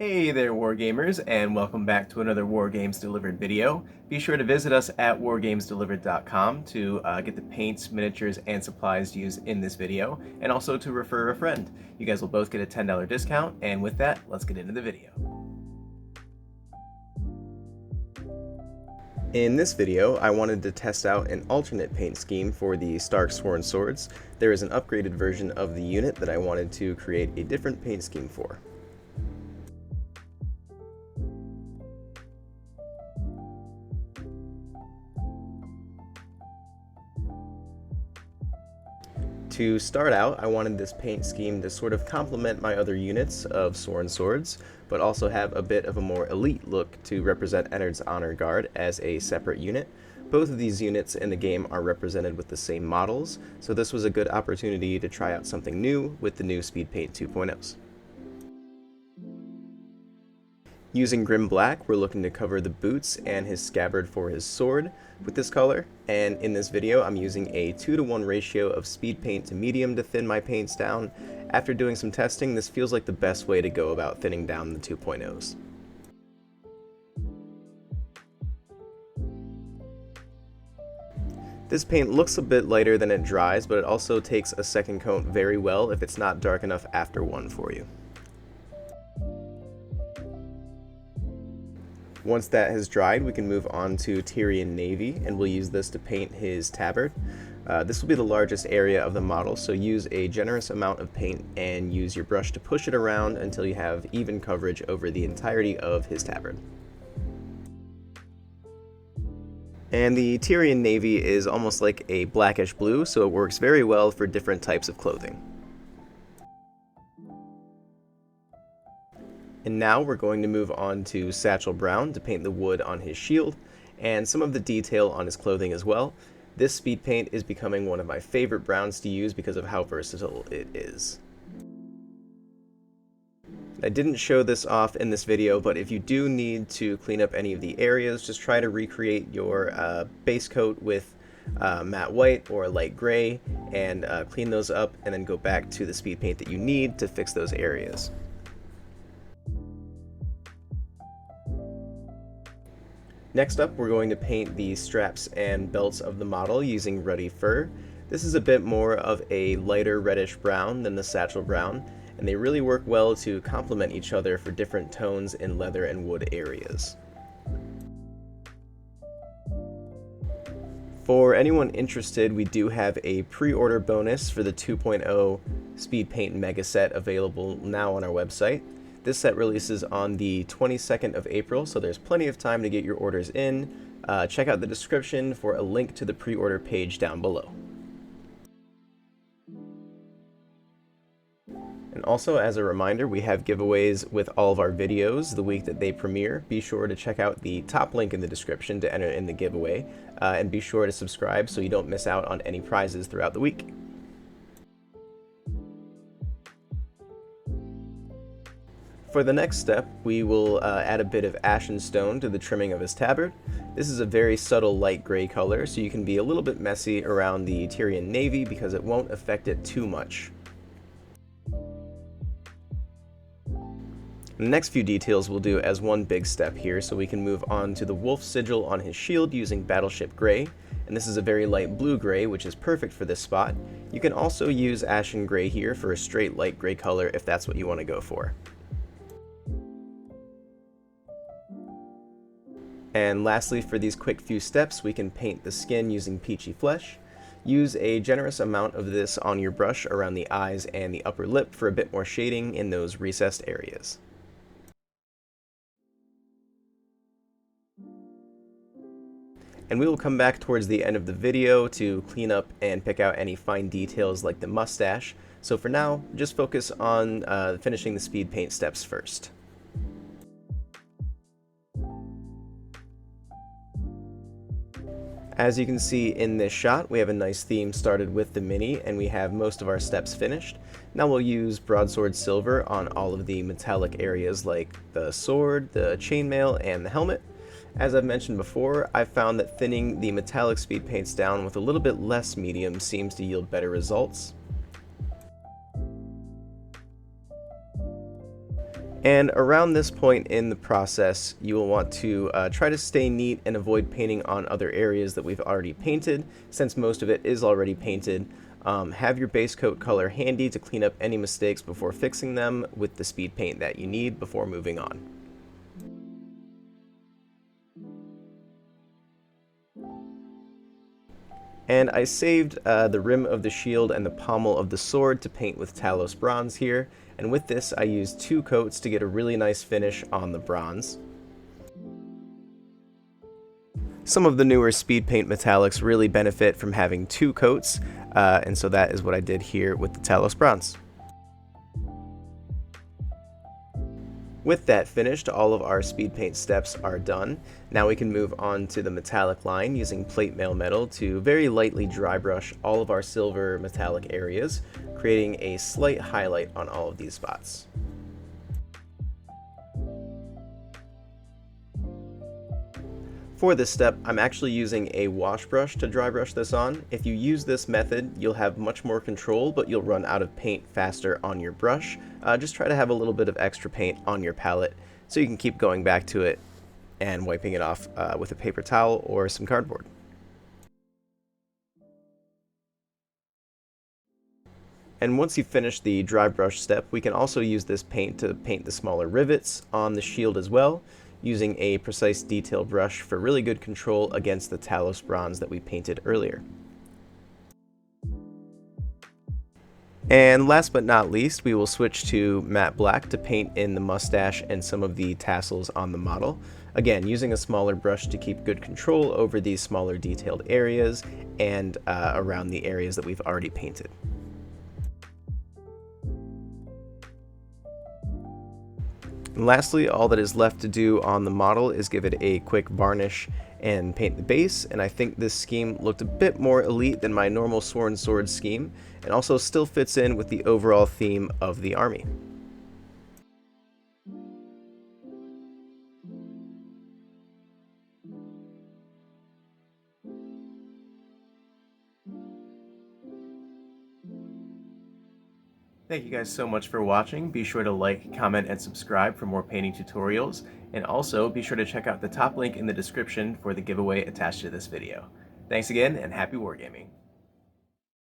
Hey there, Wargamers, and welcome back to another Wargames Delivered video. Be sure to visit us at wargamesdelivered.com to get the paints, miniatures, and supplies used in this video, and also to refer a friend. You guys will both get a $10 discount, and with that, let's get into the video. In this video, I wanted to test out an alternate paint scheme for the Stark Sworn Swords. There is an upgraded version of the unit that I wanted to create a different paint scheme for. To start out, I wanted this paint scheme to sort of complement my other units of Sworn Swords, but also have a bit of a more elite look to represent Eddards Honor Guard as a separate unit. Both of these units in the game are represented with the same models, so this was a good opportunity to try out something new with the new SPEEDPAINT 2.0s. Using Grim Black, we're looking to cover the boots and his scabbard for his sword with this color, and in this video I'm using a 2:1 ratio of speed paint to medium to thin my paints down. After doing some testing, this feels like the best way to go about thinning down the 2.0s. This paint looks a bit lighter than it dries, but it also takes a second coat very well if it's not dark enough after one for you. Once that has dried, we can move on to Tyrian Navy, and we'll use this to paint his tabard. This will be the largest area of the model, so use a generous amount of paint and use your brush to push it around until you have even coverage over the entirety of his tabard. And the Tyrian Navy is almost like a blackish blue, so it works very well for different types of clothing. And now we're going to move on to Satchel Brown to paint the wood on his shield and some of the detail on his clothing as well. This speed paint is becoming one of my favorite browns to use because of how versatile it is. I didn't show this off in this video, but if you do need to clean up any of the areas, just try to recreate your base coat with matte white or light gray and clean those up, and then go back to the speed paint that you need to fix those areas. Next up, we're going to paint the straps and belts of the model using Ruddy Fur. This is a bit more of a lighter reddish brown than the Satchel Brown, and they really work well to complement each other for different tones in leather and wood areas. For anyone interested, we do have a pre-order bonus for the 2.0 Speed Paint Mega Set available now on our website. This set releases on the 22nd of April, so there's plenty of time to get your orders in. Check out the description for a link to the pre-order page down below. And also, as a reminder, we have giveaways with all of our videos the week that they premiere. Be sure to check out the top link in the description to enter in the giveaway, and be sure to subscribe so you don't miss out on any prizes throughout the week. For the next step, we will add a bit of Ashen Stone to the trimming of his tabard. This is a very subtle light gray color, so you can be a little bit messy around the Tyrian Navy because it won't affect it too much. The next few details we'll do as one big step here, so we can move on to the wolf sigil on his shield using Battleship Grey, and this is a very light blue gray, which is perfect for this spot. You can also use Ashen Gray here for a straight light gray color if that's what you want to go for. And lastly, for these quick few steps, we can paint the skin using Peachy Flesh. Use a generous amount of this on your brush around the eyes and the upper lip for a bit more shading in those recessed areas. And we will come back towards the end of the video to clean up and pick out any fine details like the mustache. So for now, just focus on finishing the speed paint steps first. As you can see in this shot, we have a nice theme started with the mini, and we have most of our steps finished. Now we'll use Broadsword Silver on all of the metallic areas like the sword, the chainmail, and the helmet. As I've mentioned before, I've found that thinning the metallic speed paints down with a little bit less medium seems to yield better results. And around this point in the process, you will want to try to stay neat and avoid painting on other areas that we've already painted, since most of it is already painted. Have your base coat color handy to clean up any mistakes before fixing them with the speed paint that you need before moving on. And I saved the rim of the shield and the pommel of the sword to paint with Talos Bronze here, and with this I used 2 coats to get a really nice finish on the bronze. Some of the newer speed paint metallics really benefit from having 2 coats, and so that is what I did here with the Talos Bronze. With that finished, all of our speed paint steps are done. Now we can move on to the metallic line using plate mail metal to very lightly dry brush all of our silver metallic areas, creating a slight highlight on all of these spots. For this step, I'm actually using a wash brush to dry brush this on. If you use this method, you'll have much more control, but you'll run out of paint faster on your brush. Just try to have a little bit of extra paint on your palette so you can keep going back to it and wiping it off with a paper towel or some cardboard. And once you've finished the dry brush step, we can also use this paint to paint the smaller rivets on the shield as well, using a precise detail brush for really good control against the Talos Bronze that we painted earlier. And last but not least, we will switch to matte black to paint in the mustache and some of the tassels on the model. Again, using a smaller brush to keep good control over these smaller detailed areas and around the areas that we've already painted. And lastly, all that is left to do on the model is give it a quick varnish and paint the base, and I think this scheme looked a bit more elite than my normal Sworn Sword scheme, and also still fits in with the overall theme of the army. Thank you guys so much for watching. Be sure to like, comment, and subscribe for more painting tutorials, and also be sure to check out the top link in the description for the giveaway attached to this video. Thanks again, and happy wargaming!